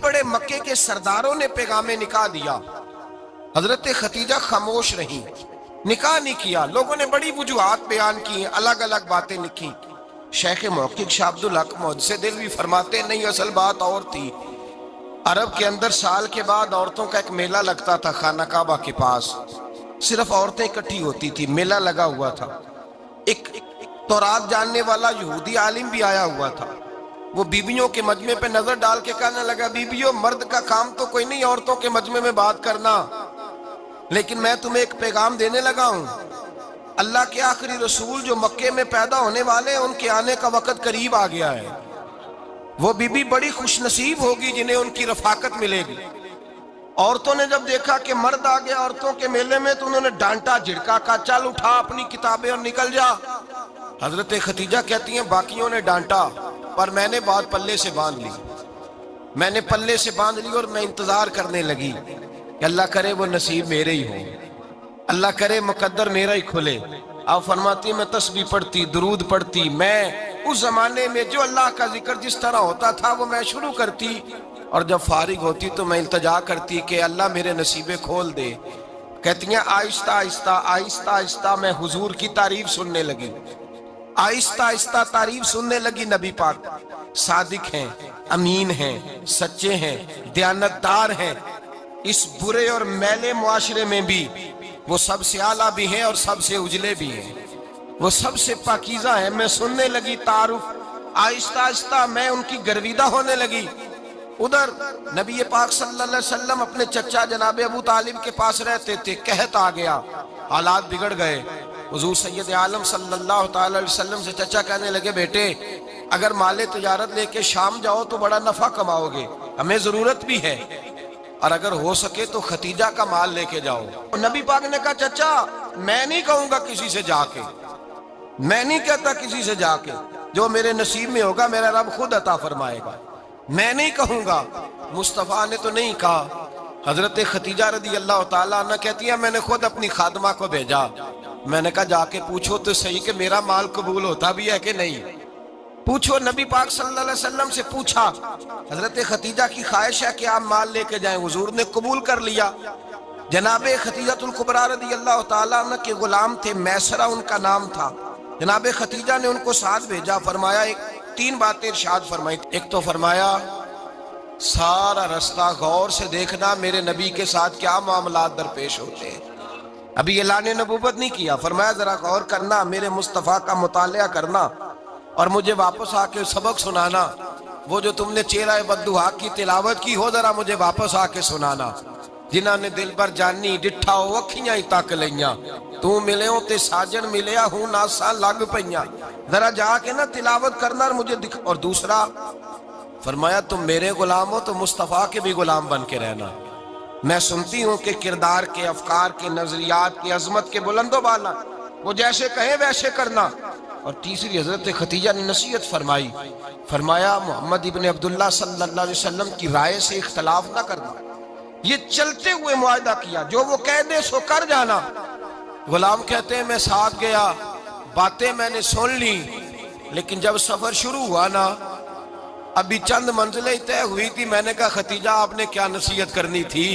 بڑے مکے کے سرداروں نے پیغام نکاح دیا، حضرت خدیجہ خاموش رہی، نکاح نہیں کیا۔ لوگوں نے بڑی وجوہات بیان کی، الگ الگ باتیں لکھی۔ شیخ محقق شاہ عبدالحق محدث دہلوی فرماتے نہیں، اصل بات اور تھی۔ عرب کے اندر سال کے بعد عورتوں کا ایک میلہ لگتا تھا خانہ کعبہ کے پاس، صرف عورتیں اکٹھی ہوتی تھی، میلہ لگا ہوا تھا۔ ایک تورات جاننے والا یہودی عالم بھی آیا ہوا تھا، وہ بیویوں کے مجمع پہ نظر ڈال کے کہنے لگا، بیویوں، مرد کا کام تو کوئی نہیں عورتوں کے مجمع میں بات کرنا، لیکن میں تمہیں ایک پیغام دینے لگا ہوں۔ اللہ کے آخری رسول جو مکے میں پیدا ہونے والے ہیں، ان کے آنے کا وقت قریب آ گیا ہے۔ وہ بی بی بڑی خوش نصیب ہوگی جنہیں ان کی رفاقت ملے گی۔ عورتوں نے جب دیکھا کہ مرد آ گیا عورتوں کے میلے میں تو انہوں نے ڈانٹا جھڑکا، کہا چل اٹھا اپنی کتابیں اور نکل جا۔ حضرت خدیجہ کہتی ہیں باقیوں نے ڈانٹا، پر میں نے بات پلے سے باندھ لی، میں نے پلے سے باندھ لی اور میں انتظار کرنے لگی کہ اللہ کرے وہ نصیب میرے ہی ہو، اللہ کرے مقدر میرا ہی کھلے۔ آپ فرماتی میں تسبیح پڑھتی، درود پڑھتی، میں اس زمانے میں جو اللہ کا ذکر جس طرح ہوتا تھا وہ میں شروع کرتی، اور جب فارغ ہوتی تو میں التجا کرتی کہ اللہ میرے نصیبے کھول دے۔ کہتی ہیں آہستہ آہستہ آہستہ آہستہ میں حضور کی تعریف سننے لگی، آہستہ آہستہ تعریف سننے لگی۔ نبی پاک صادق ہیں، امین ہیں، سچے ہیں، دیانتدار ہیں، اس برے اور میلے معاشرے میں بھی وہ سب سے اعلیٰ بھی ہیں اور سب سے اجلے بھی ہیں، وہ سب سے پاکیزہ ہیں۔ میں سننے لگی تعارف، آہستہ آہستہ میں ان کی گرویدہ ہونے لگی۔ ادھر نبی پاک صلی اللہ علیہ وسلم اپنے چچا جناب ابو طالب کے پاس رہتے تھے، قحط آ گیا، حالات بگڑ گئے۔ حضور سید عالم صلی اللہ تعالی علیہ وسلم سے چچا کہنے لگے، بیٹے اگر مال تجارت لے کے شام جاؤ تو بڑا نفع کماؤ گے، ہمیں ضرورت بھی ہے، اور اگر ہو سکے تو ختیجہ کا مال لے کے جاؤ۔ نبی پاک نے کہا چچا میں نہیں کہوں گا کسی سے جا کے، میں نہیں کہتا کسی سے جا کے، جو میرے نصیب میں ہوگا میرا رب خود عطا فرمائے گا، میں نہیں کہوں گا۔ مصطفیٰ نے تو نہیں کہا۔ حضرت خدیجہ رضی اللہ تعالیٰ عنہ کہتی ہے میں نے خود اپنی خادمہ کو بھیجا، میں نے کہا جا کے پوچھو تو صحیح کہ میرا مال قبول ہوتا بھی ہے کہ نہیں، پوچھو۔ نبی پاک صلی اللہ علیہ وسلم سے پوچھا، حضرت خدیجہ کی خواہش ہے کہ آپ مال لے کے جائیں، حضور نے قبول کر لیا۔ جناب خدیجہ الکبریٰ رضی اللہ تعالیٰ عنہ کے غلام تھے، میسرہ ان کا نام تھا۔ جناب خدیجہ نے ان کو ساتھ بھیجا، فرمایا تین باتیں ارشاد فرمائی۔ ایک تو فرمایا سارا رستہ غور سے دیکھنا میرے نبی کے ساتھ کیا معاملات درپیش ہوتے ہیں، ابھی اعلان نبوت نہیں کیا، فرمایا ذرا غور کرنا، میرے مصطفیٰ کا مطالعہ کرنا اور مجھے واپس آ کے سبق سنانا، وہ جو تم نے چہرہ بددعا کی تلاوت کی ہو ذرا مجھے واپس آ کے سنانا۔ جنہاں نے دل پر جانی ڈٹھا ہو اکھیاں ہی تک لیاں، تو ملے ہو تے ساجن ملیا ہوں ناساں لگ پئیاں، ذرا جا کے نا تلاوت کرنا اور مجھے دکھ۔ اور دوسرا فرمایا تم میرے غلام ہو تو مصطفیٰ کے بھی غلام بن کے رہنا، میں سنتی ہوں کہ کردار کے، افکار کے، نظریات کی عظمت کے بلند و بالا، وہ جیسے کہیں ویسے کرنا۔ اور تیسری حضرت خدیجہ نے نصیحت فرمائی، فرمایا محمد ابن عبداللہ صلی اللہ علیہ وسلم کی رائے سے اختلاف نہ کرنا، یہ چلتے ہوئے معاہدہ کیا، جو وہ کہہ دے سو کر جانا۔ غلام کہتے ہیں میں ساتھ گیا، باتیں میں نے سن لی، لیکن جب سفر شروع ہوا نا ابھی چند منزلیں طے ہوئی تھی، میں نے کہا خدیجہ آپ نے کیا نصیحت کرنی تھی،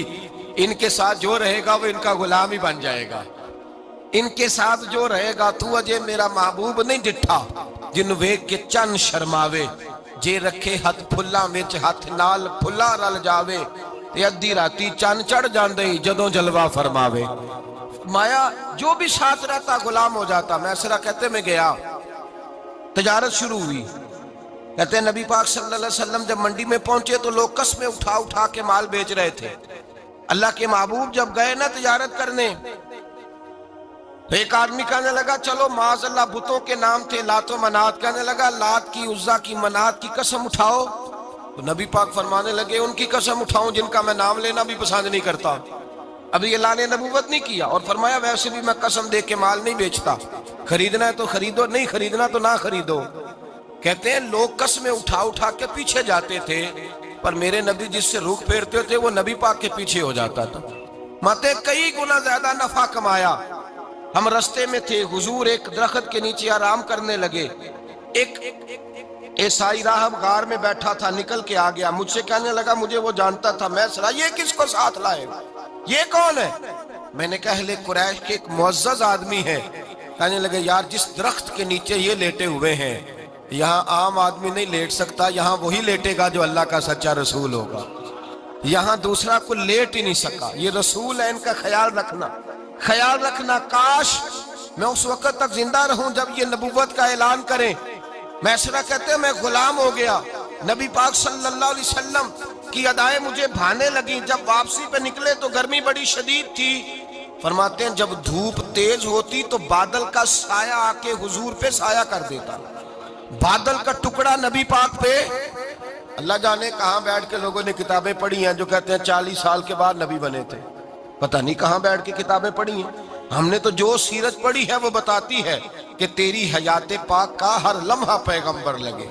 ان کے ساتھ جو رہے گا وہ ان کا غلام ہی بن جائے گا، ان کے ساتھ جو رہے گا تو اجے میرا محبوب نہیں ڈٹھا جن ویک کے چن شرماوے، جے رکھے ہاتھ پھلاں وچ ہاتھ نال پھلا رل جاوے، تے ادھی راتی چن چڑھ جاندے جدوں جلوہ فرماوے۔ مایا جو بھی ساتھ رہتا غلام ہو جاتا۔ میسرہ کہتے میں گیا، تجارت شروع ہوئی، کہتے ہیں نبی پاک صلی اللہ علیہ وسلم جب منڈی میں پہنچے تو لوگ قسمیں اٹھا اٹھا کے مال بیچ رہے تھے۔ اللہ کے محبوب جب گئے نا تجارت کرنے تو ایک آدمی کہنے لگا چلو معاذ اللہ بتوں کے نام تھے لات و منات، کہنے لگا لات کی، عزا کی، منات کی قسم اٹھاؤ، تو نبی پاک فرمانے لگے ان کی قسم اٹھاؤں جن کا میں نام لینا بھی پسند نہیں کرتا، ابھی اعلان نبوت نہیں کیا، اور فرمایا ویسے بھی میں قسم دے کے مال نہیں بیچتا، خریدنا ہے تو خریدو، نہیں خریدنا تو نہ خریدو۔ کہتے ہیں لوگ قسمیں اٹھا اٹھا کے پیچھے جاتے تھے، پر میرے نبی جس سے رخ پھیرتے تھے وہ نبی پاک کے پیچھے ہو جاتا تھا۔ ماتے کئی گنا زیادہ نفع کمایا۔ ہم رستے میں تھے، حضور ایک درخت کے نیچے آرام کرنے لگے، ایک عیسائی راہب غار میں بیٹھا تھا، نکل کے آ گیا، مجھ سے کہنے لگا مجھے وہ جانتا تھا، میں سنا یہ کس کو ساتھ لائے، یہ کون ہے؟ میں نے کہا اہل قریش کے ایک معزز آدمی ہے۔ کہنے لگے یار جس درخت کے نیچے یہ لیٹے ہوئے ہیں یہاں عام آدمی نہیں لیٹ سکتا، یہاں وہی لیٹے گا جو اللہ کا سچا رسول ہوگا، یہاں دوسرا کوئی لیٹ ہی نہیں سکا، یہ رسول ہے، ان کا خیال رکھنا، کاش میں اس وقت تک زندہ رہوں جب یہ نبوت کا اعلان کریں۔ میسرہ کہتے ہیں میں غلام ہو گیا، نبی پاک صلی اللہ علیہ وسلم کی ادائیں مجھے بھانے لگیں، جب واپسی پہ نکلے تو گرمی بڑی شدید تھی، فرماتے ہیں جب دھوپ تیز ہوتی تو بادل کا سایہ آ کے حضور پہ سایہ کر دیتا، بادل کا ٹکڑا نبی پاک پہ، اللہ جانے کہاں بیٹھ کے لوگوں نے کتابیں پڑھی ہیں جو کہتے ہیں 40 سال کے بعد نبی بنے تھے، پتہ نہیں کہاں بیٹھ کے کتابیں پڑھی ہیں۔ ہم نے تو جو سیرت پڑھی ہے وہ بتاتی ہے کہ تیری حیات پاک کا ہر لمحہ پیغمبر لگے،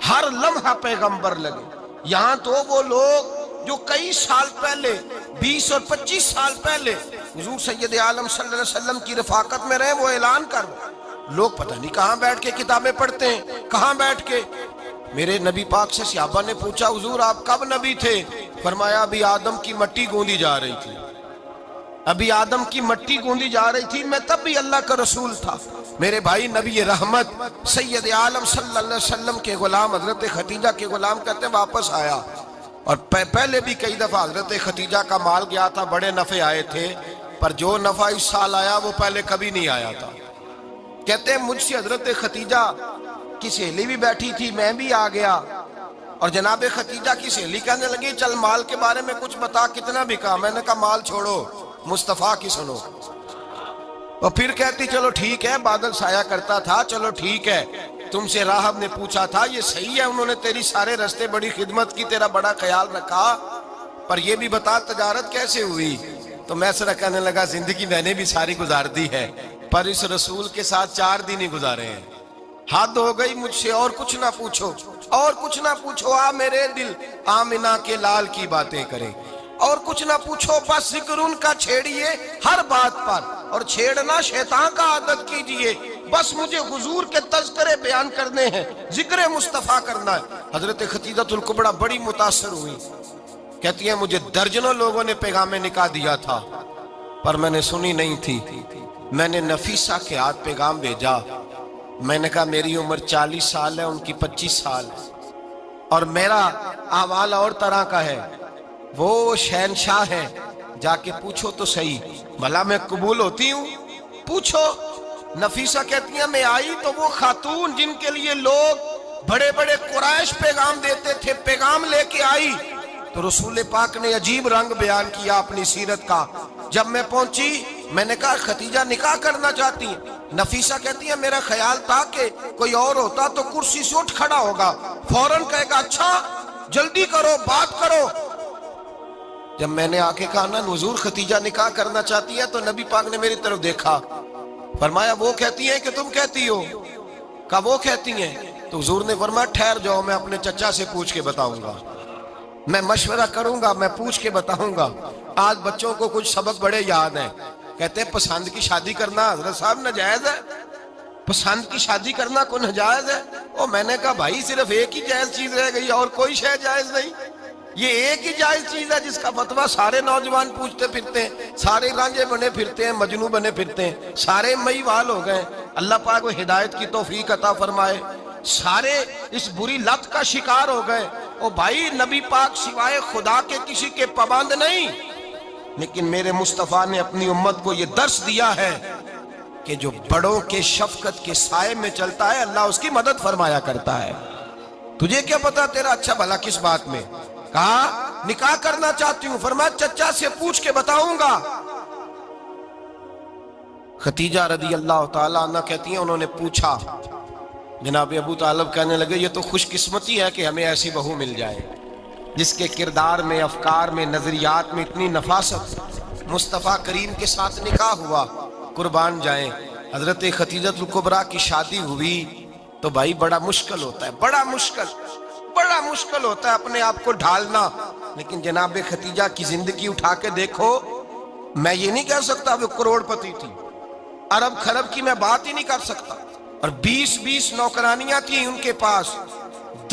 ہر لمحہ پیغمبر لگے۔ یہاں تو وہ لوگ جو کئی سال پہلے 20 اور 25 سال پہلے حضور سید عالم صلی اللہ علیہ وسلم کی رفاقت میں رہے، وہ اعلان کر لوگ پتہ نہیں کہاں بیٹھ کے کتابیں پڑھتے ہیں، کہاں بیٹھ کے۔ میرے نبی پاک سے صحابہ نے پوچھا حضور آپ کب نبی تھے؟ فرمایا ابھی آدم کی مٹی گوندی جا رہی تھی، ابھی آدم کی مٹی گوندی جا رہی تھی، میں تب بھی اللہ کا رسول تھا۔ میرے بھائی نبی رحمت سید عالم صلی اللہ علیہ وسلم کے غلام حضرت خدیجہ کے غلام کہتے ہیں واپس آیا، اور پہلے بھی کئی دفعہ حضرت خدیجہ کا مال گیا تھا، بڑے نفع آئے تھے، پر جو نفع اس سال آیا وہ پہلے کبھی نہیں آیا تھا۔ کہتے ہیں مجھ سے حضرت خدیجہ کی سہیلی بھی بیٹھی تھی، میں بھی آ گیا، اور جناب خدیجہ کی سہیلی کہنے لگی چل مال کے بارے میں کچھ بتا، کتنا بکا؟ میں نے کہا مال چھوڑو، مصطفیٰ کی سنو۔ اور پھر کہتی چلو ٹھیک ہے، بادل سایہ کرتا تھا، چلو ٹھیک ہے، تم سے راہب نے پوچھا تھا یہ صحیح ہے، انہوں نے تیری سارے رستے بڑی خدمت کی، تیرا بڑا خیال رکھا، پر یہ بھی بتا تجارت کیسے ہوئی؟ تو میں سر کہنے لگا زندگی میں نے بھی ساری گزار دی ہے، پر اس رسول کے ساتھ 4 دن ہی گزارے ہیں، حد ہو گئی مجھ سے، اور کچھ نہ پوچھو، اور کچھ نہ پوچھو، آ میرے دل آمنہ کے لال کی باتیں کریں، اور کچھ نہ پوچھو، بس ذکر ان کا چھیڑیے ہر بات پر، اور چھیڑنا شیطان کا عادت کیجئے، بس مجھے حضور کے تذکرے بیان کرنے ہیں، ذکر مصطفیٰ کرنا ہے۔ حضرت خدیجہ الکبریٰ بڑی متاثر ہوئی، کہتی ہیں مجھے درجنوں لوگوں نے پیغام نکاح دیا تھا پر میں نے سنی نہیں تھی، میں نے نفیسہ کے ہاتھ پیغام بھیجا، میں نے کہا میری عمر 40 سال ہے، ان کی 25 سال، اور میرا احوال اور طرح کا ہے، وہ شہنشاہ ہیں، جا کے پوچھو تو صحیح، بھلا میں قبول ہوتی ہوں؟ پوچھو۔ نفیسہ کہتی ہیں میں آئی تو وہ خاتون جن کے لیے لوگ بڑے بڑے قریش پیغام دیتے تھے، پیغام لے کے آئی، تو رسول پاک نے عجیب رنگ بیان کیا اپنی سیرت کا۔ جب میں پہنچی میں نے کہا خدیجہ نکاح کرنا چاہتی ہیں؟ نفیسہ کہتی ہے میرا خیال تھا کہ کوئی اور ہوتا تو کرسی سے اٹھ کھڑا ہوگا، فوراً کہے گا اچھا جلدی کرو بات کرو۔ جب میں نے آ کے کہا نا حضور خدیجہ نکاح کرنا چاہتی ہے، تو نبی پاک نے میری طرف دیکھا، فرمایا وہ کہتی ہیں کہ تم کہتی ہو؟ کہا وہ کہتی ہیں، تو حضور نے فرمایا ٹھہر جاؤ، میں اپنے چچا سے پوچھ کے بتاؤں گا، میں مشورہ کروں گا، میں پوچھ کے بتاؤں گا۔ آج بچوں کو کچھ سبق بڑے یاد ہیں، کہتے ہیں پسند کی شادی کرنا حضرت صاحب ناجائز ہے، پسند کی شادی کرنا کو ناجائز ہے؟ اور میں نے کہا بھائی صرف ایک ہی جائز چیز رہ گئی، اور کوئی شے جائز نہیں، یہ ایک ہی جائز چیز ہے جس کا فتویٰ سارے نوجوان پوچھتے پھرتے ہیں، سارے رانجے بنے پھرتے ہیں، مجنوں بنے پھرتے ہیں، سارے مئی وال ہو گئے، اللہ پاک وہ ہدایت کی توفیق عطا فرمائے، سارے اس بری لت کا شکار ہو گئے۔ او بھائی نبی پاک سوائے خدا کے کسی کے پابند نہیں، لیکن میرے مصطفیٰ نے اپنی امت کو یہ درس دیا ہے کہ جو بڑوں کے شفقت کے سائے میں چلتا ہے اللہ اس کی مدد فرمایا کرتا ہے۔ تجھے کیا پتا تیرا اچھا بھلا کس بات میں؟ کہا نکاح کرنا چاہتی ہوں، فرمایا چچا سے پوچھ کے بتاؤں گا۔ خدیجہ رضی اللہ تعالیٰ عنہ کہتی ہیں انہوں نے پوچھا، جناب ابو طالب کہنے لگے یہ تو خوش قسمتی ہے کہ ہمیں ایسی بہو مل جائے جس کے کردار میں، افکار میں، نظریات میں اتنی نفاست۔ مصطفیٰ کریم کے ساتھ نکاح ہوا، قربان جائیں۔ حضرت خدیجہ الکبریٰ کی شادی ہوئی تو بھائی بڑا مشکل ہوتا ہے، بڑا مشکل ہوتا ہے اپنے آپ کو ڈھالنا، لیکن جناب خدیجہ کی زندگی اٹھا کے دیکھو، میں یہ نہیں کہہ سکتا وہ کروڑ پتی تھی، ارب خرب کی میں بات ہی نہیں کر سکتا، اور 20 نوکرانیاں تھیں ان کے پاس،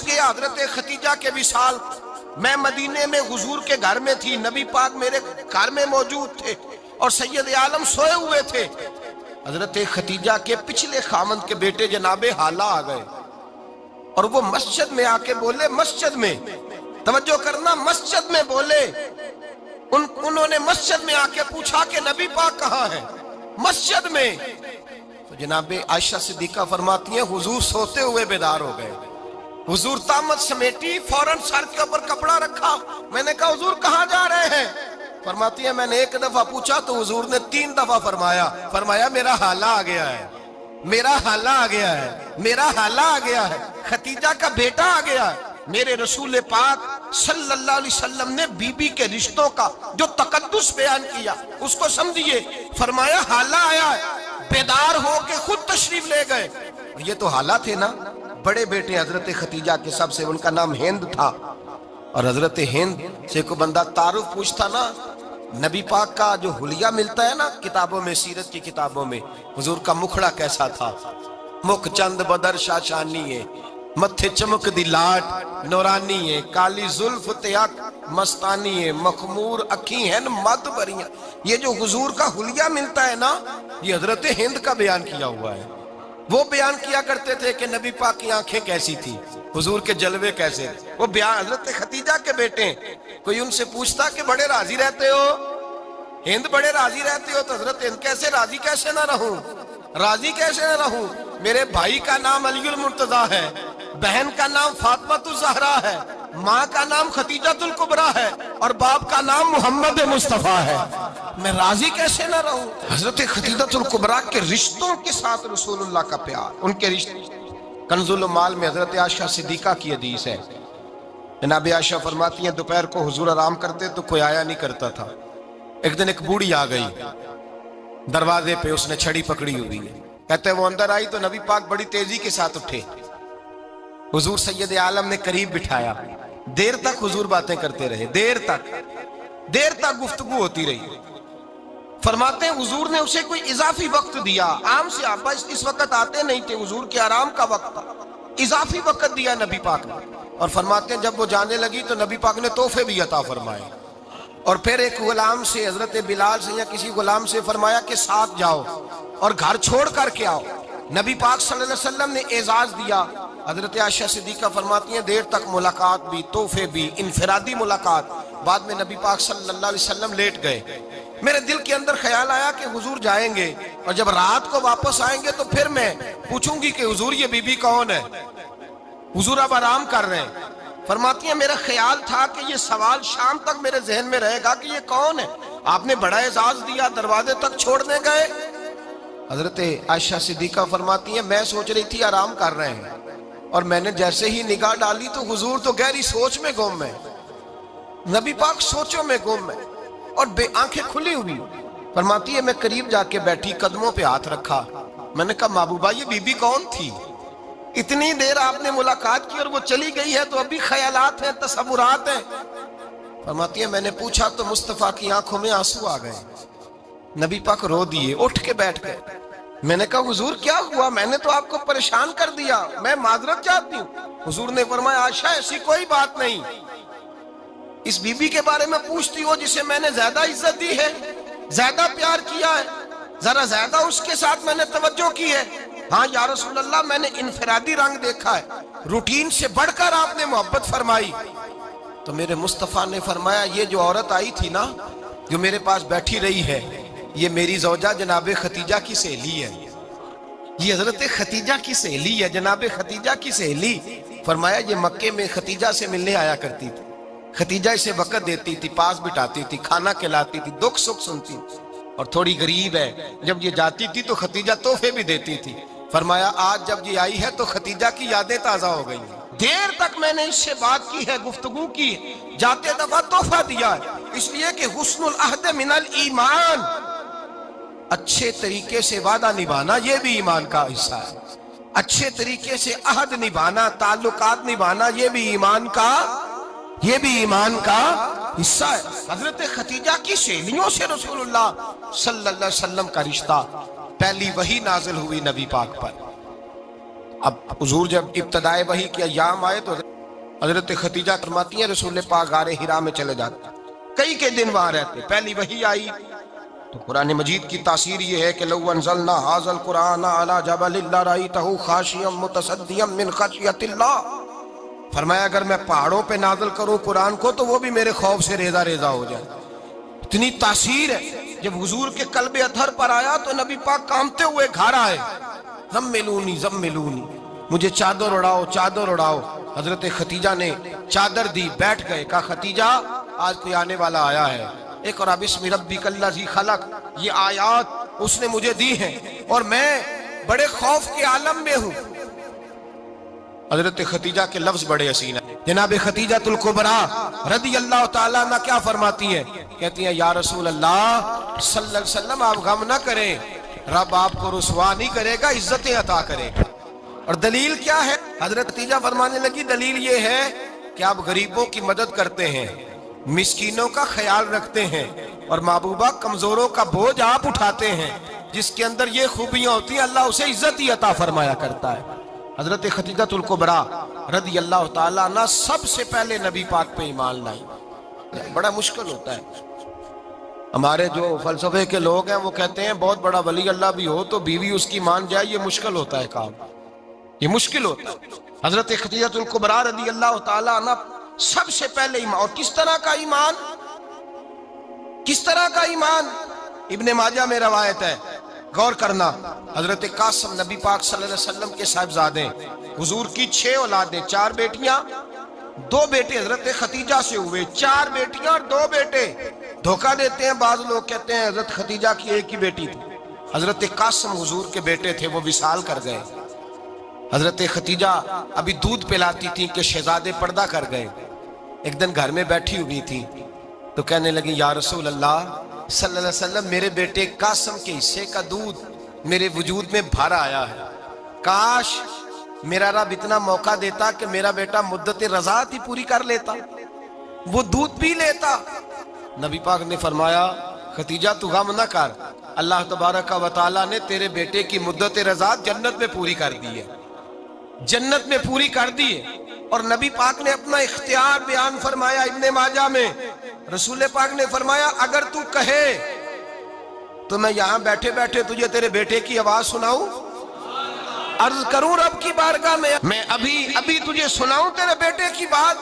ساتھ گیا حضرت خدیجہ کے وصال. میں مدینے میں حضور کے گھر میں تھی, نبی پاک میرے گھر میں موجود تھے اور سید عالم سوئے ہوئے تھے. حضرت خدیجہ کے پچھلے خامند کے بیٹے جناب حالہ آ گئے اور وہ مسجد میں آ کے بولے, مسجد میں توجہ کرنا, مسجد میں بولے. انہوں نے مسجد میں آ کے پوچھا کہ نبی پاک کہاں ہے؟ مسجد میں. تو جناب عائشہ صدیقہ فرماتی ہیں حضور سوتے ہوئے بیدار ہو گئے. حضور طامت سمیٹی, فوراً سر کے اوپر کپڑا رکھا. میں نے کہا حضور کہاں جا رہے ہیں؟ فرماتی ہے میں نے ایک دفعہ پوچھا تو حضور نے 3 دفعہ فرمایا میرا حالہ آ گیا ہے, میرا حالہ آ گیا ہے, میرا حالہ آ گیا ہے, خدیجہ کا بیٹا آ گیا ہے. میرے رسول پاک صلی اللہ علیہ وسلم نے بی بی کے رشتوں کا جو تقدس بیان کیا اس کو سمجھیے. فرمایا حالہ آیا ہے, بیدار ہو کے خود تشریف لے گئے. یہ تو حالہ تھے نا, بڑے بیٹے حضرت خدیجہ کے سب سے, ان کا نام ہند تھا. اور حضرت ہند سے کوئی بندہ تعارف پوچھتا نا, نبی پاک کا جو حلیہ ملتا ہے نا کتابوں میں, سیرت کی کتابوں میں, حضور کا مکھڑا کیسا تھا. مکھ چند بدر شاشانی ہے, متھے چمک دی لاٹ نورانی ہے, کالی زلف تیاک مستانی ہے, مخمور اکھی ہیں مد بریاں. یہ جو حضور کا حلیہ ملتا ہے نا, یہ حضرت ہند کا بیان کیا ہوا ہے. وہ بیان کیا کرتے تھے کہ نبی پاک کی آنکھیں کیسی تھی, حضور کے جلوے کیسے. وہ بیان حضرت خدیجہ کے بیٹے ہیں. کوئی ان سے پوچھتا کہ بڑے راضی رہتے ہو, ہند بڑے راضی رہتے ہو, تو حضرت ہند کیسے راضی کیسے نہ رہوں, راضی کیسے نہ رہوں. میرے بھائی کا نام علی المرتضیٰ ہے, بہن کا نام فاطمۃ الزہرا ہے, ماں کا نام خدیجۃ الکبریٰ ہے, اور باپ کا نام محمد مصطفیٰ ہے. میں راضی کیسے نہ رہوں. حضرت خدیجۃ الکبریٰ کے رشتوں کے ساتھ رسول اللہ کا پیار, ان کے رشتے. کنز المال میں حضرت عائشہ صدیقہ کی حدیث ہے. جناب عائشہ فرماتی ہیں دوپہر کو حضور آرام کرتے تو کوئی آیا نہیں کرتا تھا. ایک دن ایک بوڑھی آ گئی دروازے پہ, اس نے چھڑی پکڑی ہوئی ہے. کہتے وہ اندر آئی تو نبی پاک بڑی تیزی کے ساتھ اٹھے. حضور سید عالم نے قریب بٹھایا, دیر تک حضور باتیں کرتے رہے, دیر تک گفتگو ہوتی رہی. فرماتے ہیں حضور نے اسے کوئی اضافی وقت دیا. عام سے آپ اس وقت آتے نہیں تھے, حضور کے آرام کا وقت تھا, اضافی وقت دیا نبی پاک نے. اور فرماتے ہیں جب وہ جانے لگی تو نبی پاک نے تحفے بھی عطا فرمائے. اور پھر ایک غلام سے, حضرت بلال سے یا کسی غلام سے فرمایا کہ ساتھ جاؤ اور گھر چھوڑ کر کے آؤ. نبی پاک صلی اللہ علیہ وسلم نے اعزاز دیا. حضرت عائشہ صدیقہ فرماتی ہیں دیر تک ملاقات بھی, تحفے بھی, انفرادی ملاقات. بعد میں نبی پاک صلی اللہ علیہ وسلم لیٹ گئے. میرے دل کے اندر خیال آیا کہ حضور جائیں گے اور جب رات کو واپس آئیں گے تو پھر میں پوچھوں گی کہ حضور یہ بی بی کون ہے, حضور اب آرام کر رہے ہیں. فرماتی ہیں میرا خیال تھا کہ یہ سوال شام تک میرے ذہن میں رہے گا کہ یہ کون ہے, آپ نے بڑا اعزاز دیا, دروازے تک چھوڑنے گئے. حضرت عائشہ صدیقہ فرماتی ہیں میں سوچ رہی تھی آرام کر رہے ہیں, اور میں نے جیسے ہی نگاہ ڈالی تو حضور تو گہری سوچ میں گم ہے, نبی پاک سوچوں میں گم ہے اور آنکھیں کھلی ہوئی. فرماتی ہے میں قریب جا کے بیٹھی, قدموں پہ ہاتھ رکھا. میں نے کہا محبوبہ یہ بی بی کون تھی, اتنی دیر آپ نے ملاقات کی اور وہ چلی گئی ہے تو ابھی خیالات ہیں, تصورات ہیں. فرماتی ہے میں نے پوچھا تو مصطفیٰ کی آنکھوں میں آنسو آ گئے. نبی پاک رو دیے, اٹھ کے بیٹھ گئے. میں نے کہا حضور کیا ہوا, میں نے تو آپ کو پریشان کر دیا, میں معذرت چاہتی ہوں. حضور نے فرمایا عائشہ ایسی کوئی بات نہیں, اس بی بی کے بارے میں پوچھتی ہو جسے میں نے زیادہ عزت دی ہے, زیادہ پیار کیا ہے, ذرا زیادہ اس کے ساتھ میں نے توجہ کی ہے. ہاں یا رسول اللہ میں نے انفرادی رنگ دیکھا ہے, روٹین سے بڑھ کر آپ نے محبت فرمائی. تو میرے مصطفیٰ نے فرمایا یہ جو عورت آئی تھی نا, جو میرے پاس بیٹھی رہی ہے, یہ میری زوجہ جناب خدیجہ کی سہیلی ہے, یہ حضرت خدیجہ کی سہیلی ہے, جناب خدیجہ کی سہیلی. فرمایا یہ مکے میں خدیجہ سے ملنے آیا کرتی تھی, خدیجہ اسے وقت دیتی تھی, پاس بٹھاتی تھی, کھانا کھلاتی تھی, دکھ سکھ سنتی, اور تھوڑی غریب ہے, جب یہ جاتی تھی تو خدیجہ تحفے بھی دیتی تھی. فرمایا آج جب یہ آئی ہے تو خدیجہ کی یادیں تازہ ہو گئی ہیں, دیر تک میں نے اس سے بات کی ہے, گفتگو کی, جاتے دفعہ تحفہ دیا ہے, اس لیے کہ حسن العہد من الایمان, اچھے طریقے سے وعدہ نبھانا یہ بھی ایمان کا حصہ ہے. اچھے طریقے سے عہد نبھانا, تعلقات نبھانا یہ بھی ایمان کا حصہ ہے. حضرت خدیجہ کی سہیلیوں سے رسول اللہ صلی اللہ علیہ وسلم کا رشتہ, پہلی وحی نازل ہوئی نبی پاک پر. اب حضور جب ابتدائے وحی کے ایام آئے تو حضرت خدیجہ فرماتی ہیں رسول پاک غار ہرا میں چلے جاتے، کئی کے دن وہاں رہتے، پہلی وحی آئی تو قرآن مجید کی تاثیر یہ ہے کہ لو انزلنا ھذا القرآن علی جبل لرأیتہ خاشعا متصدعا من خشیۃ اللہ، فرمایا اگر میں پہاڑوں پہ نازل کروں قرآن کو تو وہ بھی میرے خوف سے ریزہ ریزہ ہو جائے، اتنی تاثیر ہے۔ جب حضور کے قلب اطہر پر آیا تو نبی پاک کانپتے ہوئے گھر آئے، زملونی زملونی، مجھے چادر اڑاؤ چادر اڑاؤ۔ حضرت خدیجہ نے چادر دی، بیٹھ گئے، کہا خدیجہ آج کوئی آنے والا آیا ہے، اقرأ بسم ربک الذی خلق، یہ آیات اس نے مجھے دی ہیں اور میں بڑے خوف کے عالم میں ہوں۔ حضرت خدیجہ کے لفظ بڑے حسین ہیں۔ جناب خدیجہ الکبریٰ رضی اللہ تعالیٰ عنہ کیا فرماتی ہیں؟ کہتی ہیں یا رسول اللہ صلی اللہ علیہ وسلم آپ غم نہ کریں، رب آپ کو رسوا نہیں کرے گا، عزتیں عطا کرے گا۔ اور دلیل کیا ہے؟ حضرت خدیجہ فرمانے لگی دلیل یہ ہے کہ آپ غریبوں کی مدد کرتے ہیں، مسکینوں کا خیال رکھتے ہیں، اور محبوبہ کمزوروں کا بوجھ آپ اٹھاتے ہیں، جس کے اندر یہ خوبیاں ہوتی ہیں اللہ اسے عزت ہی عطا فرمایا کرتا ہے۔ حضرت خدیجہ الکبریٰ رضی اللہ تعالیٰ عنہ سب سے پہلے نبی پاک پہ ایمان لائی۔ بڑا مشکل ہوتا ہے، ہمارے جو فلسفے کے لوگ ہیں وہ کہتے ہیں بہت بڑا ولی اللہ بھی ہو تو بیوی اس کی مان جائے، یہ مشکل ہوتا ہے کام، یہ مشکل ہوتا ہے۔ حضرت خدیجہ الکبریٰ رضی اللہ تعالیٰ عنہ سب سے پہلے ایمان، اور کس طرح کا ایمان؟ کس طرح کا ایمان؟ ابن ماجہ میں روایت ہے، غور کرنا، حضرت قاسم نبی پاک صلی اللہ علیہ وسلم کے صاحبزادے، حضور کی 6 اولادیں، 4 بیٹیاں 2 بیٹے حضرت خدیجہ سے ہوئے، 4 بیٹیاں اور 2 بیٹے۔ دھوکہ دیتے ہیں بعض لوگ، کہتے ہیں حضرت خدیجہ کی ایک ہی بیٹی تھی، حضرت قاسم حضور کے بیٹے تھے، وہ وصال کر گئے۔ حضرت خدیجہ ابھی دودھ پلاتی تھی کہ شہزادے پردہ کر گئے، ایک دن گھر میں بیٹھی ہوئی تھی تو کہنے لگی یا رسول اللہ صلی اللہ علیہ وسلم میرے بیٹے قاسم کے حصے کا دودھ میرے وجود میں بھر آیا ہے، کاش میرا رب اتنا موقع دیتا کہ میرا بیٹا مدت رضاعت ہی پوری کر لیتا، وہ دودھ پی لیتا۔ نبی پاک نے فرمایا خدیجہ تو غم نہ کر، اللہ تبارک و تعالیٰ نے تیرے بیٹے کی مدت رضاعت جنت میں پوری کر دی ہے، جنت میں پوری کر دی ہے۔ اور نبی پاک نے اپنا اختیار بیان فرمایا ابن ماجہ میں، رسول پاک نے فرمایا اگر تو کہے تو میں یہاں بیٹھے بیٹھے تجھے تیرے بیٹے کی آواز سناؤں، عرض کروں رب کی بارگاہ میں ابھی تجھے سناؤں تیرے بیٹے کی بات،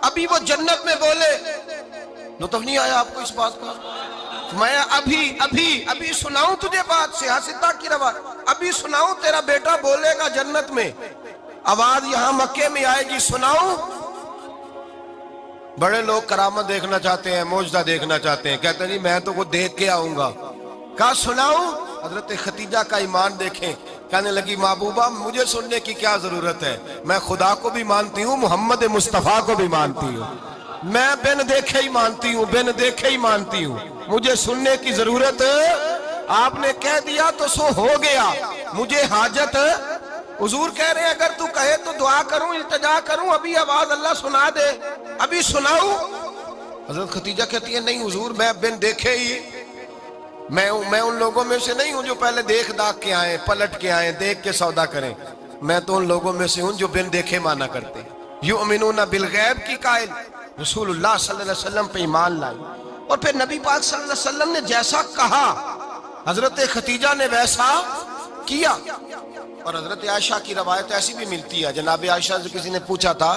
ابھی وہ جنت میں بولے۔ لطف نہیں آیا آپ کو اس بات کا؟ میں ابھی سناؤں تجھے بات، سیاستہ کی روایت، ابھی سناؤں تیرا بیٹا بولے گا جنت میں، آواز یہاں مکے میں آئے گی، سناؤں؟ بڑے لوگ کرامت دیکھنا چاہتے ہیں، معجزہ دیکھنا چاہتے ہیں، کہتے ہیں نہیں میں تو وہ دیکھ کے آؤں گا، کہا سناؤں؟ حضرت خدیجہ کا ایمان دیکھیں، کہنے لگی محبوبہ مجھے سننے کی کیا ضرورت ہے، میں خدا کو بھی مانتی ہوں، محمد مصطفیٰ کو بھی مانتی ہوں، میں بن دیکھے ہی مانتی ہوں، بن دیکھے ہی مانتی ہوں، مجھے سننے کی ضرورت آپ نے کہہ دیا تو سو ہو گیا، مجھے حاجت۔ حضور کہہ رہے ہیں اگر تو کہے تو دعا کروں، التجا کروں، ابھی آواز اللہ سنا دے، ابھی سناؤں؟ حضرت خدیجہ کہتی ہے نہیں حضور میں بن دیکھے ہی، میں ان لوگوں میں سے نہیں ہوں جو پہلے دیکھ داکھ کے آئیں، پلٹ کے آئیں، دیکھ کے سودا کریں، میں تو ان لوگوں میں سے ہوں جو بن دیکھے مانا کرتے ہیں۔ یؤمنون بالغیب کی قائل رسول اللہ صلی اللہ علیہ وسلم پہ ایمان لائی، اور پھر نبی پاک صلی اللہ علیہ وسلم نے جیسا کہا حضرت خدیجہ نے ویسا کیا۔ اور حضرت عائشہ کی روایت ایسی بھی ملتی ہے، جناب عائشہ سے کسی نے پوچھا تھا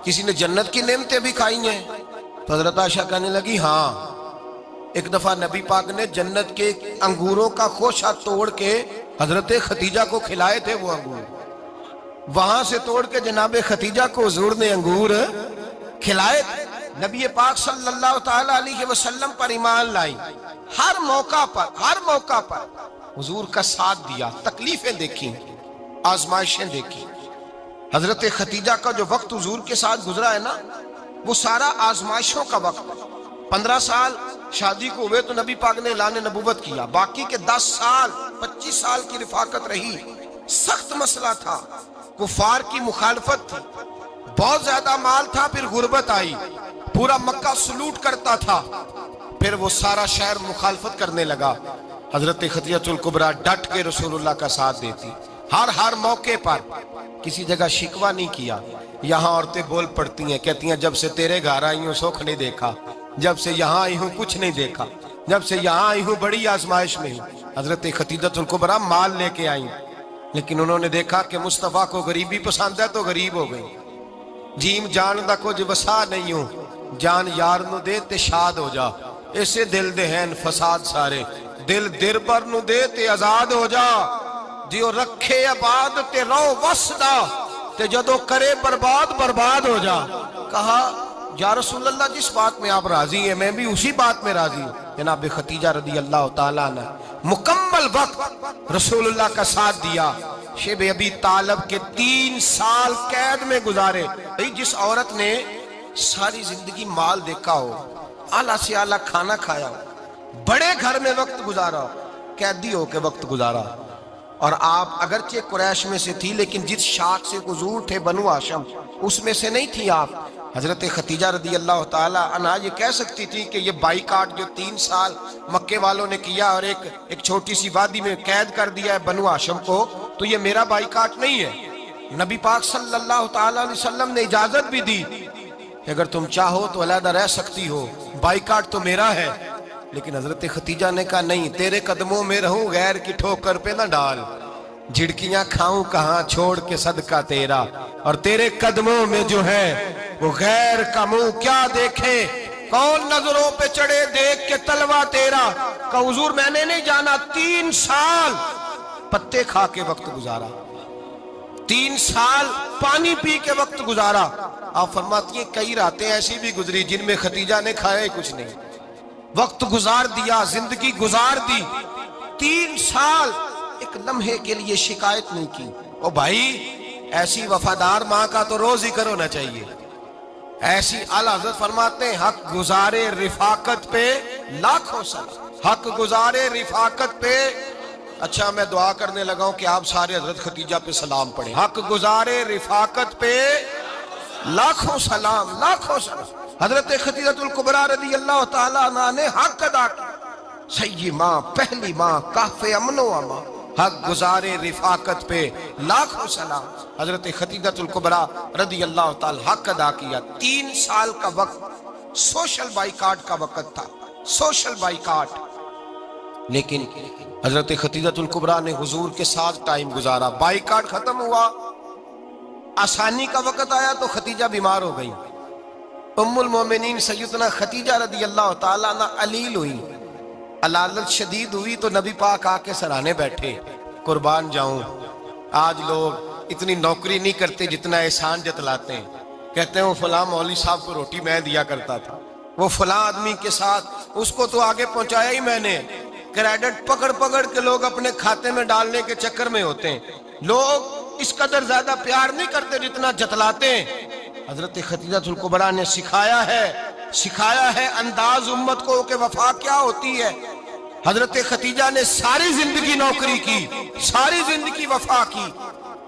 کسی نے جنت کی نعمتیں بھی کھائی ہیں؟ تو حضرت عائشہ کہنے لگی ہاں، ایک دفعہ نبی پاک نے جنت کے انگوروں کا خوشہ توڑ کے حضرت خدیجہ کو کھلائے تھے، وہ انگور وہاں سے توڑ کے جناب خدیجہ کو حضور نے انگور کھلائے تھے۔ نبی پاک صلی اللہ تعالی علیہ وسلم پر ایمان لائی، ہر موقع پر حضور کا ساتھ دیا، تکلیفیں دیکھیں، آزمائشیں دیکھیں۔ حضرت خدیجہ کا جو وقت حضور کے ساتھ گزرا ہے نا، وہ سارا آزمائشوں کا وقت۔ 15 سال شادی کو ہوئے تو نبی پاک نے اعلان نبوت کیا، باقی کے 10 سال 25 سال کی رفاقت رہی، سخت مسئلہ تھا، کفار کی مخالفت تھی، بہت زیادہ مال تھا، پھر غربت آئی، پورا مکہ سلوٹ کرتا تھا، پھر وہ سارا شہر مخالفت کرنے لگا۔ حضرت خدیجہ الکبریٰ ڈٹ کے رسول اللہ کا ساتھ دیتی، ہر موقع پر کسی جگہ شکوہ نہیں کیا، یہاں عورتیں بول پڑتی ہیں، کہتی ہیں جب سے تیرے گھر آئی ہوں سکھ نہیں دیکھا، جب سے یہاں آئی ہوں کچھ نہیں دیکھا، جب سے یہاں آئی ہوں بڑی آزمائش میں ہوں۔ حضرت خدیجہ الکبریٰ مال لے کے آئیں، لیکن انہوں نے دیکھا کہ مصطفیٰ کو غریبی پسند ہے تو غریب ہو گئی۔ جیم جان دا کچھ وسا نہیں ہوں، جان یار نو دے تے شاد ہو جا، اسے دل دے ہیں فساد سارے، دل در پر نو دے تے آزاد ہو جا، دیو رکھے آباد تے رو وسدا تے جدو کرے برباد برباد ہو جا۔ کہا یا رسول اللہ جس بات میں آپ راضی ہیں میں بھی اسی بات میں راضی ہوں۔ جناب خدیجہ رضی اللہ تعالیٰ عنہ مکمل وقت رسول اللہ کا ساتھ دیا۔ شیب ابی طالب کے 3 سال قید میں گزارے۔ جس عورت نے ساری زندگی مال دیکھا ہو، اعلیٰ سے اعلیٰ کھانا کھایا ہو، بڑے گھر میں وقت گزارا ہو، قیدی ہو کے وقت گزارا، اور آپ اگرچہ قریش میں سے تھی لیکن جس شاخ سے حضور تھے بنو ہاشم اس میں سے نہیں تھی آپ۔ حضرت خدیجہ رضی اللہ تعالیٰ عنہ یہ کہہ سکتی تھی کہ یہ بائیکاٹ جو 3 سال مکے والوں نے کیا اور ایک چھوٹی سی وادی میں قید کر دیا ہے بنو ہاشم کو، تو یہ میرا بائیکاٹ نہیں ہے۔ نبی پاک صلی اللہ تعالیٰ علیہ وسلم نے اجازت بھی دی کہ اگر تم چاہو تو علیحدہ رہ سکتی ہو، بائیکاٹ تو میرا ہے۔ لیکن حضرت خدیجہ نے کہا نہیں، تیرے قدموں میں رہوں، غیر کی ٹھوکر پہ نہ ڈال، جھڑکیاں کھاؤں کہاں چھوڑ کے صدقہ تیرا، اور تیرے قدموں میں جو ہے وہ غیر کا منہ کیا دیکھے، کون نظروں پہ چڑھے دیکھ کے تلوا تیرا۔ کہ حضور میں نے نہیں جانا، 3 سال پتے کھا کے وقت گزارا، 3 سال پانی پی کے وقت گزارا۔ آپ فرماتی ہیں کئی راتیں ایسی بھی گزری جن میں خدیجہ نے کھایا ہی کچھ نہیں، وقت گزار دیا، زندگی گزار دی۔ 3 سال ایک لمحے کے لیے شکایت نہیں کی۔ او بھائی ایسی وفادار ماں کا تو روز ذکر ہونا چاہیے۔ ایسی اعلیٰ حضرت فرماتے ہیں حق گزارے رفاقت پہ لاکھوں سلام، حق گزارے رفاقت پہ۔ اچھا میں دعا کرنے لگا ہوں کہ آپ سارے حضرت خدیجہ پہ سلام پڑھیں۔ حق گزارے رفاقت پہ لاکھوں سلام، لاکھوں سلام۔ حضرت خدیجہ الکبریٰ رضی اللہ تعالیٰ عنہ نے حق ادا کیا، سیدی ماں، پہلی ماں، کہف امن و امان، حق گزارے رفاقت پہ لاکھوں سلام۔ حضرت خدیجہ الکبریٰ رضی اللہ تعالیٰ حق ادا کیا۔ 3 سال کا وقت سوشل بائیکاٹ کا وقت تھا، سوشل بائیکاٹ۔ لیکن حضرت خدیجہ الکبریٰ نے حضور کے ساتھ ٹائم گزارا، بائیکاٹ ختم ہوا، آسانی کا وقت آیا تو خدیجہ بیمار ہو گئی۔ ام المومنین سیدنا خدیجہ رضی اللہ تعالیٰ عنہ علیل ہوئی، علالت شدید ہوئی تو نبی پاک آ کے سرانے بیٹھے۔ قربان جاؤں آج لوگ اتنی نوکری نہیں کرتے جتنا احسان جتلاتے ہیں، کہتے ہیں وہ فلاں مولوی صاحب کو روٹی میں دیا کرتا تھا، وہ فلاں آدمی کے ساتھ اس کو تو آگے پہنچایا ہی میں نے۔ کریڈٹ پکڑ پکڑ کے لوگ اپنے کھاتے میں ڈالنے کے چکر میں ہوتے ہیں، لوگ اس قدر زیادہ پیار نہیں کرتے جتنا جتلاتے ہیں۔ حضرت خدیجہ الکبریٰ نے سکھایا ہے انداز امت کو کہ وفا کیا ہوتی ہے۔ حضرت خدیجہ نے ساری زندگی نوکری کی، ساری زندگی وفا کی۔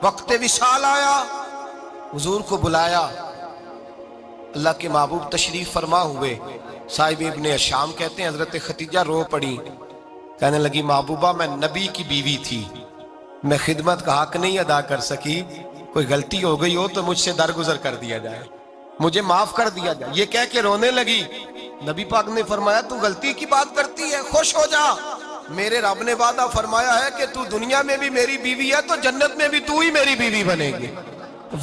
وقت وصال آیا، حضور کو بلایا، اللہ کے محبوب تشریف فرما ہوئے۔ صاحب ابن الشام کہتے ہیں حضرت خدیجہ رو پڑی، کہنے لگی محبوبہ میں نبی کی بیوی تھی، میں خدمت کا حق نہیں ادا کر سکی، کوئی غلطی ہو گئی ہو تو مجھ سے درگزر کر دیا جائے، مجھے معاف کر دیا جائے۔ یہ کہہ کے رونے لگی۔ نبی پاک نے فرمایا تو غلطی کی بات کرتی ہے، خوش ہو جا، میرے رب نے وعدہ فرمایا ہے کہ تو دنیا میں بھی میری بیوی ہے تو جنت میں بھی تو ہی میری بیوی بنے گی۔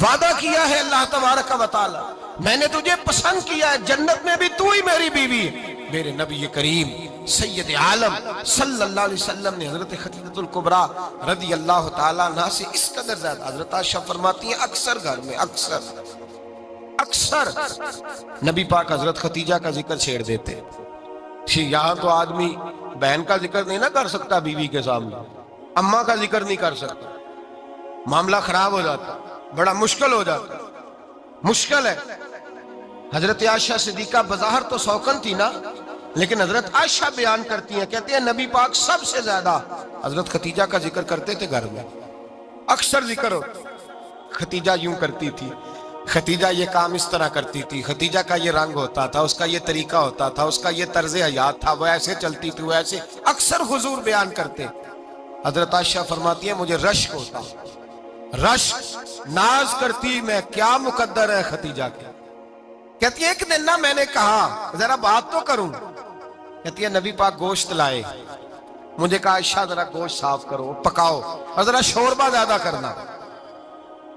وعدہ کیا ہے اللہ تبارک و تعالی، میں نے تجھے پسند کیا ہے، جنت میں بھی تو ہی میری بیوی ہے۔ میرے نبی کریم سید عالم صلی اللہ علیہ وسلم نے حضرت خدیجہ الکبریٰ رضی اللہ تعالیٰ عنہ سے اس قدر زیادہ، حضرت عائشہ فرماتی ہیں اکثر گھر میں اکثر نبی پاک حضرت خدیجہ کا ذکر چھیڑ دیتے۔ یہاں تو آدمی بہن کا ذکر نہیں نہ کر سکتا بیوی کے سامنے، اماں کا ذکر نہیں کر سکتا، معاملہ خراب ہو جاتا، بڑا مشکل ہو جاتا، مشکل ہے۔ حضرت عائشہ صدیقہ بظاہر تو سوکن تھی نا، لیکن حضرت عائشہ بیان کرتی ہیں، کہتے ہیں نبی پاک سب سے زیادہ حضرت خدیجہ کا ذکر کرتے تھے گھر میں، اکثر ذکر ہو۔ خدیجہ یوں کرتی تھی، خدیجہ یہ کام اس طرح کرتی تھی، خدیجہ کا یہ رنگ ہوتا تھا، اس کا یہ طریقہ ہوتا تھا، اس کا یہ طرز حیات تھا، وہ ایسے چلتی تھی، وہ ایسے، اکثر حضور بیان کرتے۔ حضرت عائشہ فرماتی ہیں مجھے رشک ہوتا، رشک ناز کرتی میں کیا مقدر ہے خدیجہ کے. کہتی ہے ایک دن نا میں نے کہا ذرا بات تو کروں. کہتی ہے نبی پاک گوشت لائے, مجھے کہا عائشہ ذرا گوشت صاف کرو پکاؤ اور ذرا شوربہ زیادہ کرنا.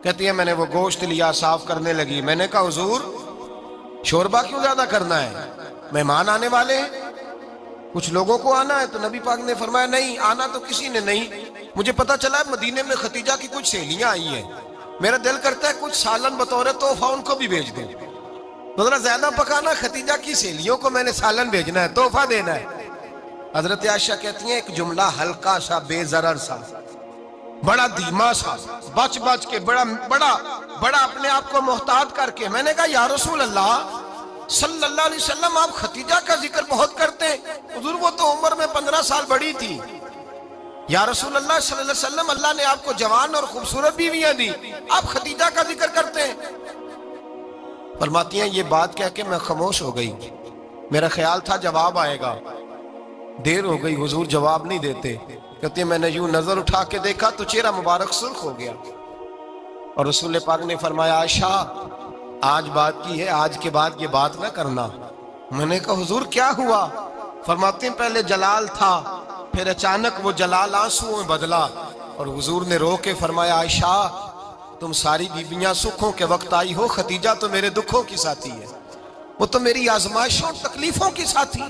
کہتی ہے میں نے وہ گوشت لیا صاف کرنے لگی. میں نے کہا حضور شوربہ کیوں زیادہ کرنا ہے, مہمان آنے والے ہیں, کچھ لوگوں کو آنا ہے. تو نبی پاک نے فرمایا نہیں آنا تو کسی نے نہیں, مجھے پتا چلا ہے مدینے میں خدیجہ کی کچھ سہیلیاں آئی ہیں, میرا دل کرتا ہے کچھ سالن بطور تحفہ ان کو بھی بھیج دیں. تو ذرا زیادہ پکانا, خدیجہ کی سہیلیوں کو میں نے سالن بھیجنا ہے, تحفہ دینا ہے. حضرت عائشہ کہتی ہیں ایک جملہ ہلکا سا بے ضرر سا بڑا دھیما سا بچ بچ کے بڑا اپنے آپ کو محتاط کر کے میں نے کہا یا رسول اللہ صلی اللہ علیہ وسلم آپ خدیجہ کا ذکر بہت کرتے ہیں. حضور وہ تو عمر میں 15 سال بڑی تھی. یا رسول اللہ صلی اللہ علیہ وسلم اللہ نے آپ کو جوان اور خوبصورت بیویاں دی, آپ خدیجہ کا ذکر کرتے ہیں. فرماتی ہیں یہ بات کہہ کے میں خاموش ہو گئی. میرا خیال تھا جواب آئے گا, دیر ہو گئی, حضور جواب نہیں دیتے. کہتے ہیں میں نے یوں نظر اٹھا کے دیکھا تو چہرہ مبارک سرخ ہو گیا. اور رسول پاک نے فرمایا عائشہ آج بات کی ہے, آج کے بعد یہ بات نہ کرنا. میں نے کہا حضور کیا ہوا؟ فرماتے ہیں پہلے جلال تھا, پھر اچانک وہ جلال آنسوں میں بدلا. اور حضور نے رو کے فرمایا عائشہ تم ساری بیویاں سکھوں کے وقت آئی ہو, خدیجہ تو میرے دکھوں کی ساتھی ہے, وہ تو میری آزمائشوں تکلیفوں کی ساتھی,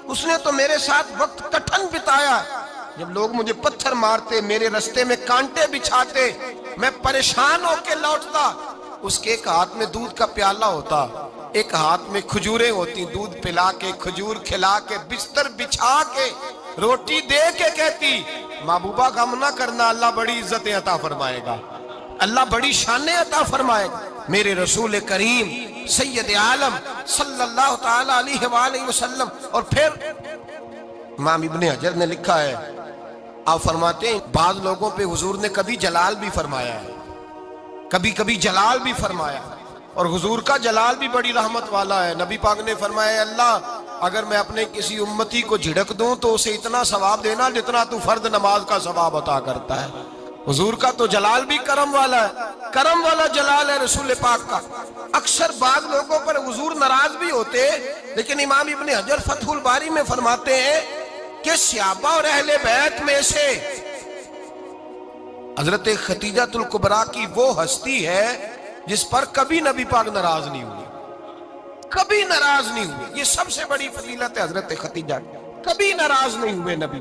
اس نے تو میرے ساتھ وقت کٹھن بتایا. جب لوگ مجھے پتھر مارتے, میرے رستے میں کانٹے بچھاتے, میں پریشان ہو کے لوٹتا, اس کے ایک ہاتھ میں دودھ کا پیالہ ہوتا, ایک ہاتھ میں کھجوریں ہوتی, دودھ پلا کے کھجور کھلا کے بستر بچھا کے روٹی دے کے کہتی محبوبہ غم نہ کرنا, اللہ بڑی عزتیں عطا فرمائے گا, اللہ بڑی شانیں عطا فرمائے گا. میرے رسول کریم سید عالم صلی اللہ تعالی علیہ وآلہ وسلم. اور پھر امام ابن حجر نے لکھا ہے, آپ فرماتے ہیں بعض لوگوں پہ حضور نے کبھی جلال بھی فرمایا ہے, کبھی کبھی جلال بھی فرمایا, اور حضور کا جلال بھی بڑی رحمت والا ہے. نبی پاک نے فرمایا اللہ اگر میں اپنے کسی امتی کو جھڑک دوں تو اسے اتنا ثواب دینا جتنا تو فرض نماز کا ثواب عطا کرتا ہے. حضور کا تو جلال بھی کرم والا ہے, کرم والا جلال ہے رسول پاک کا. اکثر بعض لوگوں پر حضور ناراض بھی ہوتے, لیکن امام ابن حجر فتح الباری میں فرماتے ہیں کہ صحابہ اور اہل بیت میں سے حضرت خدیجہ الکبریٰ کی وہ ہستی ہے جس پر کبھی نبی پاک ناراض نہیں ہوئے, کبھی ناراض نہیں ہوئے. یہ سب سے بڑی فضیلت ہے حضرت خدیجہ, کبھی ناراض نہیں ہوئے نبی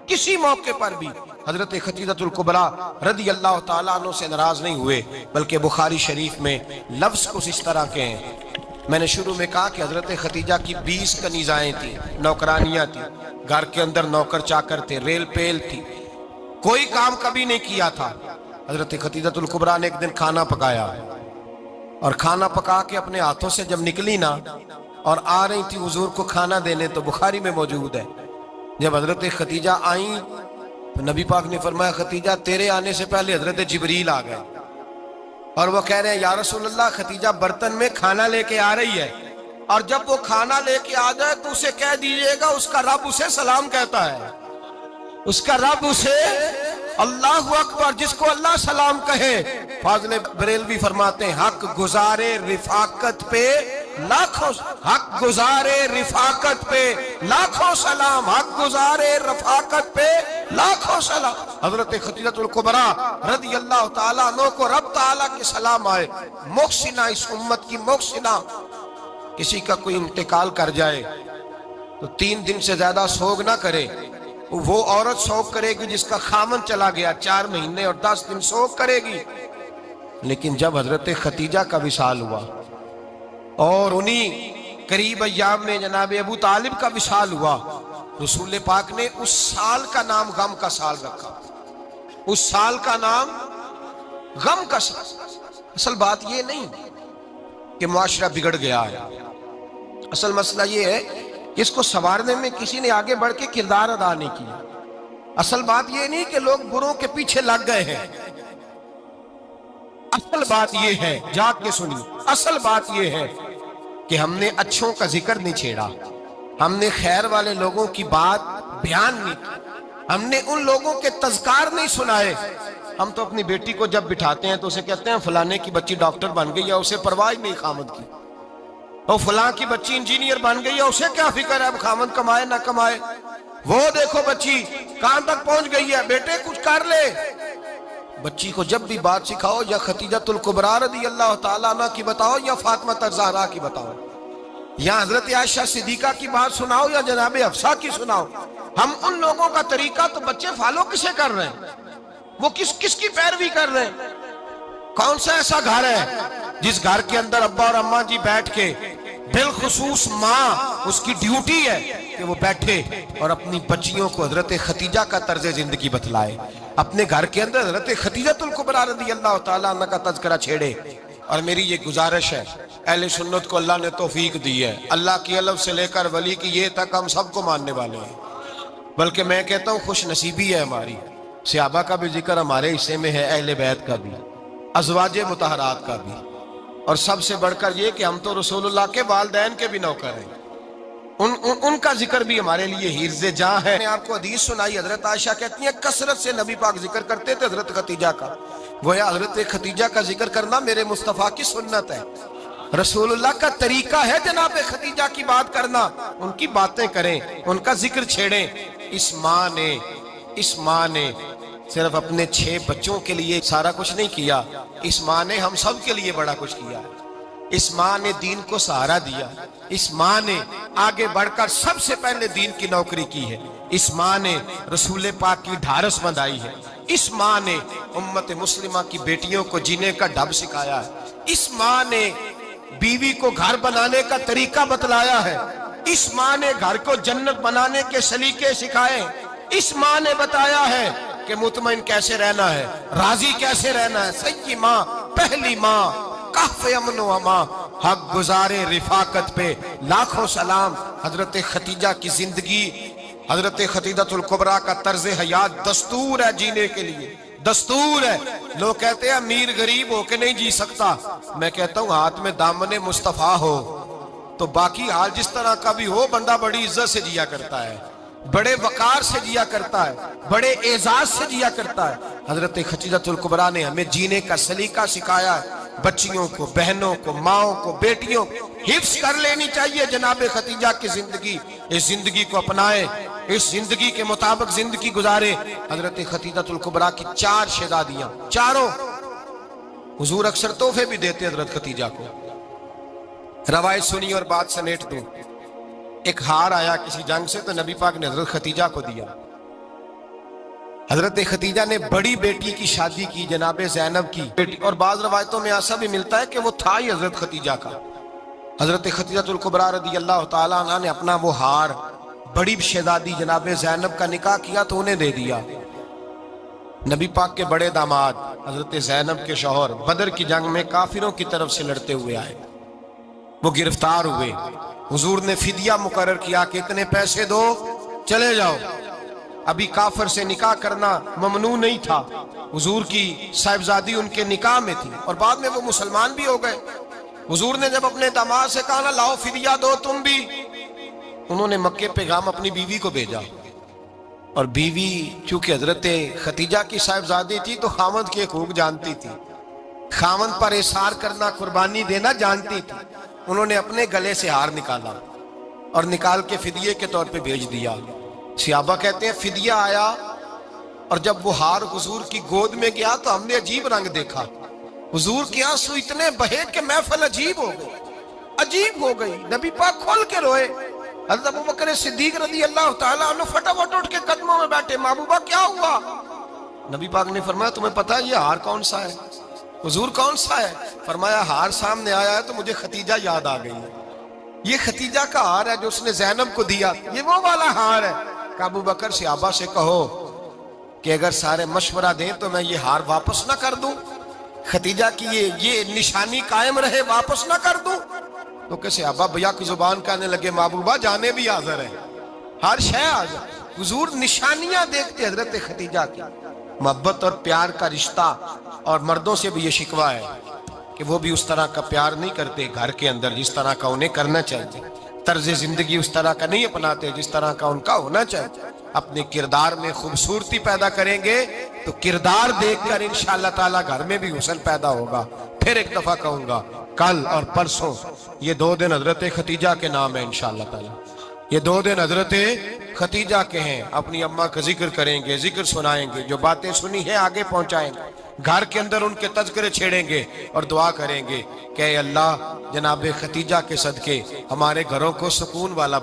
کسی موقع پر بھی. حضرت خدیجہ الکبریٰ رضی اللہ تعالیٰ عنہ سے ناراض نہیں ہوئے, بلکہ بخاری شریف میں لفظ کچھ اس طرح کے ہیں. میں نے شروع میں کہا کہ حضرت خدیجہ کی 20 کنیزائیں تھیں, نوکرانیاں تھیں, گھر کے اندر نوکر چاکر تھے, ریل پیل تھی, کوئی کام کبھی نہیں کیا تھا. حضرت خدیجہ الکبریٰ نے ایک دن کھانا پکایا, اور کھانا پکا کے اپنے ہاتھوں سے جب نکلی نا اور آ رہی تھی حضور کو کھانا دینے, تو بخاری میں موجود ہے جب حضرت خدیجہ آئیں تو نبی پاک نے فرمایا خدیجہ تیرے آنے سے پہلے حضرت جبریل آ گئے, اور وہ کہہ رہے ہیں یا رسول اللہ خدیجہ برتن میں کھانا لے کے آ رہی ہے, اور جب وہ کھانا لے کے آ جائے تو اسے کہہ دیجئے گا اس کا رب اسے سلام کہتا ہے, اس کا رب اسے اللہ اکبر, جس کو اللہ سلام کہے. فاضل بریلوی فرماتے ہیں حق گزارے رفاقت پہ لاکھوں, حق گزارے رفاقت پہ لاکھوں سلام, حق گزارے رفاقت پہ لاکھوں سلام. حضرت خدیجہ الکبریٰ رضی اللہ تعالیٰ عنہ کو رب تعالیٰ کے سلام آئے. محسنہ, اس امت کی محسنہ. کسی کا کوئی انتقال کر جائے تو 3 دن سے زیادہ سوگ نہ کرے, وہ عورت سوگ کرے گی جس کا خامن چلا گیا, 4 مہینے اور 10 دن سوگ کرے گی. لیکن جب حضرت خدیجہ کا وصال ہوا اور انہی قریب ایام میں جناب ابو طالب کا وصال ہوا, رسول پاک نے اس سال کا نام غم کا سال رکھا, اس سال کا نام غم کا سال. اصل بات یہ نہیں کہ معاشرہ بگڑ گیا ہے, اصل مسئلہ یہ ہے کہ اس کو سنوارنے میں کسی نے آگے بڑھ کے کردار ادا نہیں کیا. اصل بات یہ نہیں کہ لوگ بروں کے پیچھے لگ گئے ہیں, اصل بات یہ ہے, جاگ کے سنیے, اصل بات یہ ہے کہ ہم نے اچھوں کا ذکر نہیں چھیڑا, ہم نے خیر والے لوگوں کی بات بیان نہیں کی, ہم نے ان لوگوں کے تذکار نہیں سنائے, ہم تو اپنی بیٹی کو جب بٹھاتے ہیں تو اسے کہتے ہیں فلانے کی بچی ڈاکٹر بن گئی ہے، اسے پرواہ نہیں خامد کی، اور فلاں کی بچی انجینئر بن گئی ہے، اسے کیا فکر ہے اب خامد کمائے نہ کمائے، وہ دیکھو بچی کہاں تک پہنچ گئی ہے، بیٹے کچھ کر لے۔ بچی کو جب بھی بات سکھاؤ یا خدیجۃ الکبریٰ رضی اللہ تعالیٰ عنہ کی بتاؤ یا فاطمہ الزہرا کی بتاؤ، یا حضرت عائشہ صدیقہ کی بات سناؤ یا جناب حفصہ کی سناؤ، ہم ان لوگوں کا طریقہ تو بچے فالو کسے کر رہے ہیں، وہ کس کی پیروی کر رہے ہیں؟ کون سا ایسا گھر ہے جس گھر کے اندر ابا اور اماں جی بیٹھ کے، بالخصوص ماں اس کی ڈیوٹی ہے کہ وہ بیٹھے اور اپنی بچیوں کو حضرت خدیجہ کا طرز زندگی بتلائے، اپنے گھر کے اندر حضرت خدیجۃ الکبریٰ رضی اللہ تعالیٰ عنہ کا تذکرہ چھیڑے۔ اور میری یہ گزارش ہے، اہل سنت کو اللہ نے توفیق دی ہے، اللہ کی الف سے لے کر ولی کی یہ تک ہم سب کو ماننے والے ہیں، بلکہ میں کہتا ہوں خوش نصیبی ہے ہماری، صحابہ کا بھی ذکر ہمارے حصے میں ہے، اہل بیت کا بھی، ازواج مطہرات کا بھی، اور سب سے بڑھ کر یہ کہ ہم تو رسول اللہ کے والدین کے بھی نوکر ہیں، ان کا ذکر بھی ہمارے لیے حرز جاں ہے۔ میں نے آپ کو حدیث سنائی، حضرت عائشہ کہتی ہیں کثرت سے نبی پاک ذکر کرتے تھے حضرت خدیجہ کا، گویا حضرت خدیجہ کا ذکر کرنا میرے مصطفیٰ کی سنت ہے، رسول اللہ کا طریقہ ہے جناب خدیجہ کی بات کرنا، ان کی باتیں کریں، ان کا ذکر چھیڑیں۔ اس ماں نے صرف اپنے 6 بچوں کے لیے سارا کچھ نہیں کیا، اس ماں نے ہم سب کے لیے بڑا کچھ کیا، اس ماں نے دین کو سہارا دیا، اس ماں نے آگے بڑھ کر سب سے پہلے دین کی نوکری کی ہے، اس ماں نے رسول پاک کی ڈھارس بندھائی ہے، اس ماں نے امت مسلمہ کی بیٹیوں کو جینے کا ڈھب سکھایا ہے، اس ماں نے بیوی کو گھر بنانے کا طریقہ بتلایا ہے، اس ماں نے گھر کو جنت بنانے کے سلیقے سکھائے، اس ماں نے بتایا ہے کہ مطمئن کیسے رہنا ہے، راضی کیسے رہنا ہے۔ سیدی ماں، پہلی ماں، کہف امن و امان، حق گزارے رفاقت پہ لاکھوں سلام۔ حضرت خدیجہ کی زندگی، حضرت خدیجۃ الکبریٰ کا طرز حیات دستور ہے جینے کے لیے، دستور ہے۔ لوگ کہتے ہیں امیر غریب ہو کے نہیں جی سکتا، میں کہتا ہوں ہاتھ میں دامن مصطفیٰ ہو تو باقی حال جس طرح کا بھی ہو، بندہ بڑی عزت سے جیا کرتا ہے، بڑے وقار سے جیا کرتا ہے، بڑے اعزاز سے جیا کرتا ہے۔ حضرت خدیجۃ الکبریٰ نے ہمیں جینے کا سلیقہ سکھایا ہے، بچیوں کو، بہنوں کو، ماؤں کو، بیٹیوں حفظ کر لینی چاہیے جناب خدیجہ کی زندگی، اس زندگی کو اپنائیں، اس زندگی کے مطابق زندگی گزارے۔ حضرت خدیجۃ الکبریٰ کی 4 شہزادیاں، چاروں حضور اکثر تحفے بھی دیتے حضرت خدیجہ کو۔ روایت سنی اور بات سمیٹ دوں، ایک ہار آیا کسی جنگ سے تو نبی پاک نے حضرت خدیجہ کو دیا۔ حضرت خدیجہ نے بڑی بیٹی کی شادی کی جناب زینب کی بیٹی، اور بعض روایتوں میں ایسا بھی ملتا ہے کہ وہ تھا ہی حضرت خدیجہ کا۔ حضرت خدیجۃ الکبریٰ رضی اللہ تعالیٰ عنہ نے اپنا وہ ہار بڑی شہزادی جناب زینب کا نکاح کیا تو انہیں دے دیا۔ نبی پاک کے بڑے داماد حضرت زینب کے شوہر بدر کی جنگ میں کافروں کی طرف سے لڑتے ہوئے آئے، وہ گرفتار ہوئے، حضور نے فدیہ مقرر کیا کہ اتنے پیسے دو چلے جاؤ۔ ابھی کافر سے نکاح کرنا ممنوع نہیں تھا، حضور کی صاحبزادی ان کے نکاح میں تھی اور بعد میں وہ مسلمان بھی ہو گئے۔ حضور نے جب اپنے داماد سے کہا نا لاؤ فدیہ دو تم بھی، انہوں نے مکے پیغام اپنی بیوی کو بھیجا، اور بیوی چونکہ حضرت خدیجہ کی صاحبزادی تھی تو خاوند کے حقوق جانتی تھی، خاوند پر احسار کرنا، قربانی دینا جانتی تھی۔ انہوں نے اپنے گلے سے ہار نکالا اور نکال کے فدیے کے طور پہ بھیج دیا۔ صحابہ کہتے ہیں فدیہ آیا اور جب وہ ہار حضور کی گود میں گیا تو ہم نے عجیب رنگ دیکھا، حضور کے آنسو اتنے بہے کہ محفل عجیب ہو گئی، عجیب ہو گئی، نبی پاک کھول کے روئے۔ حضرت ابوبکر صدیق رضی اللہ تعالیٰ عنہ فٹافٹ اٹھ کے قدموں میں بیٹھے، محبوبہ کیا ہوا؟ نبی پاک نے فرمایا تمہیں پتہ ہے یہ ہار کون سا ہے؟ حضور کون سا ہے؟ فرمایا ہار سامنے آیا ہے تو مجھے خدیجہ یاد آ گئی ہے، یہ خدیجہ کا ہار ہے جو اس نے زینب کو دیا، یہ وہ والا ہار ہے۔ کہ ابو بکر صحابہ سے کہو کہ اگر سارے مشورہ دیں تو میں یہ ہار واپس نہ کر دوں، خدیجہ کی یہ نشانی قائم رہے، واپس نہ کر دوں؟ تو کہ صحابہ بھیا کی زبان کہنے لگے محبوبہ جانے بھی حاضر ہیں، ہر شے حاضر۔ حضور نشانیاں دیکھتے حضرت خدیجہ کی، محبت اور پیار کا رشتہ، اور مردوں سے بھی یہ شکوہ ہے کہ وہ بھی اس طرح کا پیار نہیں کرتے گھر کے اندر جس طرح کا انہیں کرنا چاہیے، طرز زندگی اس طرح کا نہیں اپناتے جس طرح کا ان کا ہونا چاہیے۔ اپنے کردار میں خوبصورتی پیدا کریں گے تو کردار دیکھ کر انشاءاللہ تعالی گھر میں بھی حسن پیدا ہوگا۔ پھر ایک دفعہ کہوں گا، کل اور پرسوں یہ 2 دن حضرت ختیجہ کے نام ہے انشاءاللہ تعالی، یہ 2 دن حضرت ختیجہ کے ہیں۔ اپنی اماں کا ذکر کریں گے، ذکر سنائیں گے، جو باتیں سنی ہیں آگے پہنچائیں گے، گھر کے اندر ان کے تذکرے چھیڑیں گے اور دعا کریں گے کہ اے اللہ جناب ختیجہ کے صدقے ہمارے گھروں کو سکون والا